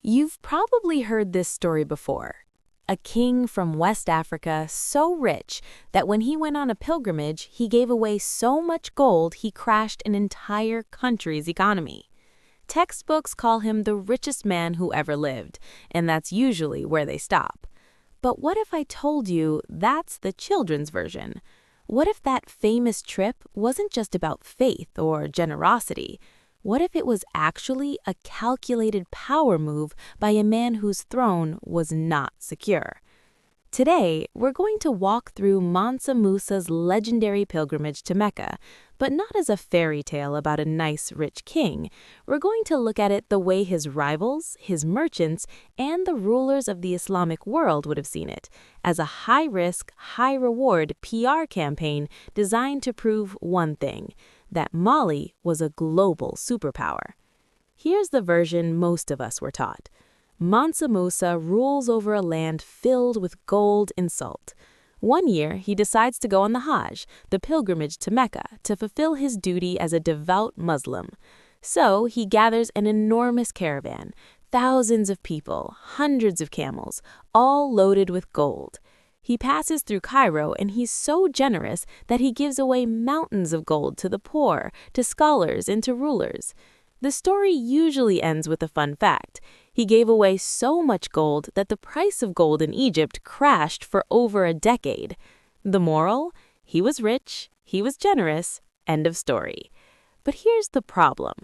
You've probably heard this story before. A king from West Africa so rich that when he went on a pilgrimage, he gave away so much gold he crashed an entire country's economy. Textbooks call him the richest man who ever lived, and that's usually where they stop. But what if I told you that's the children's version? What if that famous trip wasn't just about faith or generosity? What if it was actually a calculated power move by a man whose throne was not secure? Today, we're going to walk through Mansa Musa's legendary pilgrimage to Mecca, but not as a fairy tale about a nice, rich king. We're going to look at it the way his rivals, his merchants, and the rulers of the Islamic world would have seen it, as a high-risk, high-reward PR campaign designed to prove one thing, that Mali was a global superpower. Here's the version most of us were taught. Mansa Musa rules over a land filled with gold and salt. One year, he decides to go on the Hajj, the pilgrimage to Mecca, to fulfill his duty as a devout Muslim. So he gathers an enormous caravan, thousands of people, hundreds of camels, all loaded with gold. He passes through Cairo, and he's so generous that he gives away mountains of gold to the poor, to scholars, and to rulers. The story usually ends with a fun fact. He gave away so much gold that the price of gold in Egypt crashed for over a decade. The moral? He was rich, he was generous, end of story. But here's the problem.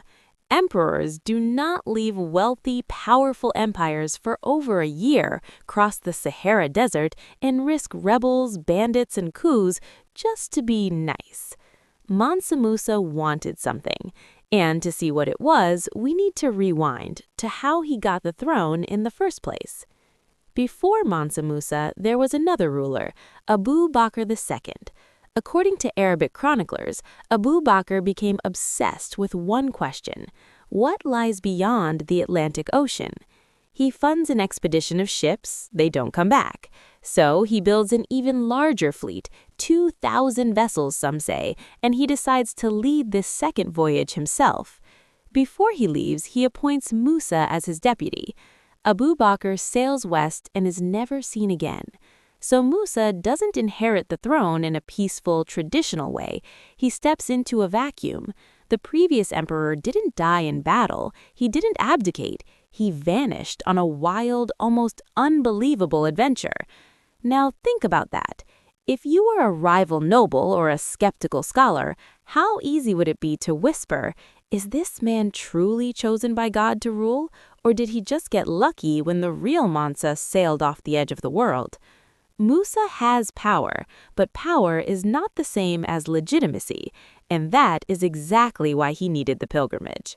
Emperors do not leave wealthy, powerful empires for over a year, cross the Sahara Desert, and risk rebels, bandits, and coups just to be nice. Mansa Musa wanted something. And to see what it was, we need to rewind to how he got the throne in the first place. Before Mansa Musa, there was another ruler, Abu Bakr II. According to Arabic chroniclers, Abu Bakr became obsessed with one question: what lies beyond the Atlantic Ocean? He funds an expedition of ships, they don't come back. So he builds an even larger fleet, 2,000 vessels some say, and he decides to lead this second voyage himself. Before he leaves, he appoints Musa as his deputy. Abu Bakr sails west and is never seen again. So Musa doesn't inherit the throne in a peaceful, traditional way. He steps into a vacuum. The previous emperor didn't die in battle. He didn't abdicate. He vanished on a wild, almost unbelievable adventure. Now think about that. If you were a rival noble or a skeptical scholar, how easy would it be to whisper, is this man truly chosen by God to rule, or did he just get lucky when the real Mansa sailed off the edge of the world? Musa has power, but power is not the same as legitimacy, and that is exactly why he needed the pilgrimage.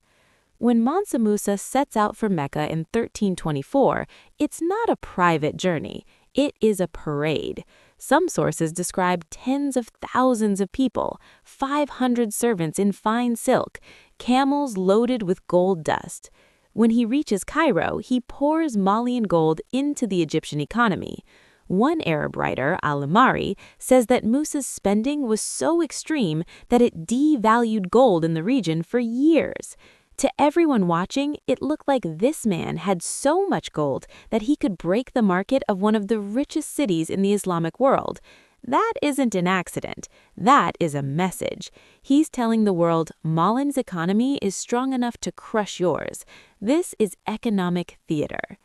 When Mansa Musa sets out for Mecca in 1324, it's not a private journey. It is a parade. Some sources describe tens of thousands of people, 500 servants in fine silk, camels loaded with gold dust. When he reaches Cairo, he pours Malian gold into the Egyptian economy. One Arab writer, al-Amari, says that Musa's spending was so extreme that it devalued gold in the region for years. To everyone watching, it looked like this man had so much gold that he could break the market of one of the richest cities in the Islamic world. That isn't an accident. That is a message. He's telling the world, Malin's economy is strong enough to crush yours. This is economic theater.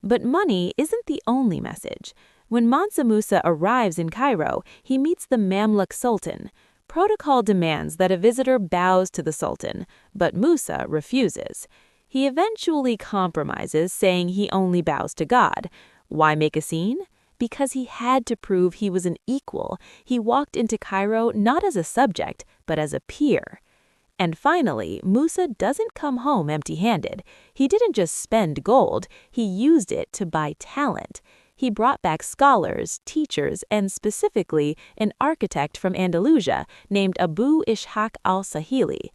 But money isn't the only message. When Mansa Musa arrives in Cairo, he meets the Mamluk Sultan. Protocol demands that a visitor bows to the Sultan, but Musa refuses. He eventually compromises, saying he only bows to God. Why make a scene? Because he had to prove he was an equal. He walked into Cairo not as a subject, but as a peer. And finally, Musa doesn't come home empty-handed. He didn't just spend gold, he used it to buy talent. He brought back scholars, teachers, and specifically an architect from Andalusia named Abu Ishaq al-Sahili.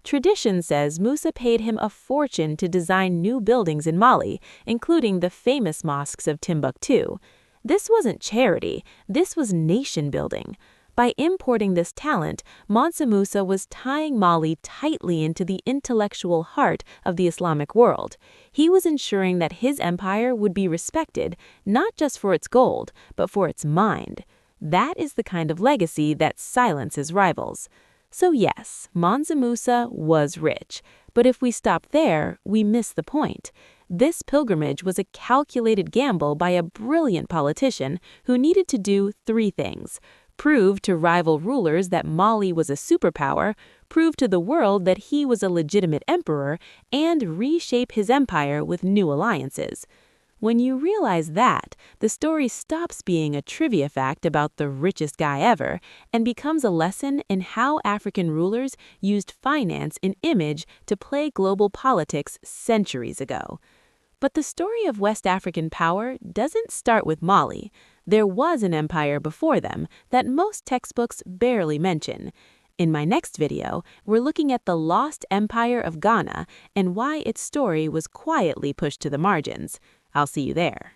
Tradition says Musa paid him a fortune to design new buildings in Mali, including the famous mosques of Timbuktu. This wasn't charity, this was nation building. By importing this talent, Mansa Musa was tying Mali tightly into the intellectual heart of the Islamic world. He was ensuring that his empire would be respected, not just for its gold, but for its mind. That is the kind of legacy that silences rivals. So yes, Mansa Musa was rich, but if we stop there, we miss the point. This pilgrimage was a calculated gamble by a brilliant politician who needed to do three things: prove to rival rulers that Mali was a superpower, prove to the world that he was a legitimate emperor, and reshape his empire with new alliances. When you realize that, the story stops being a trivia fact about the richest guy ever and becomes a lesson in how African rulers used finance and image to play global politics centuries ago. But the story of West African power doesn't start with Mali. There was an empire before them that most textbooks barely mention. In my next video, we're looking at the lost empire of Ghana and why its story was quietly pushed to the margins. I'll see you there.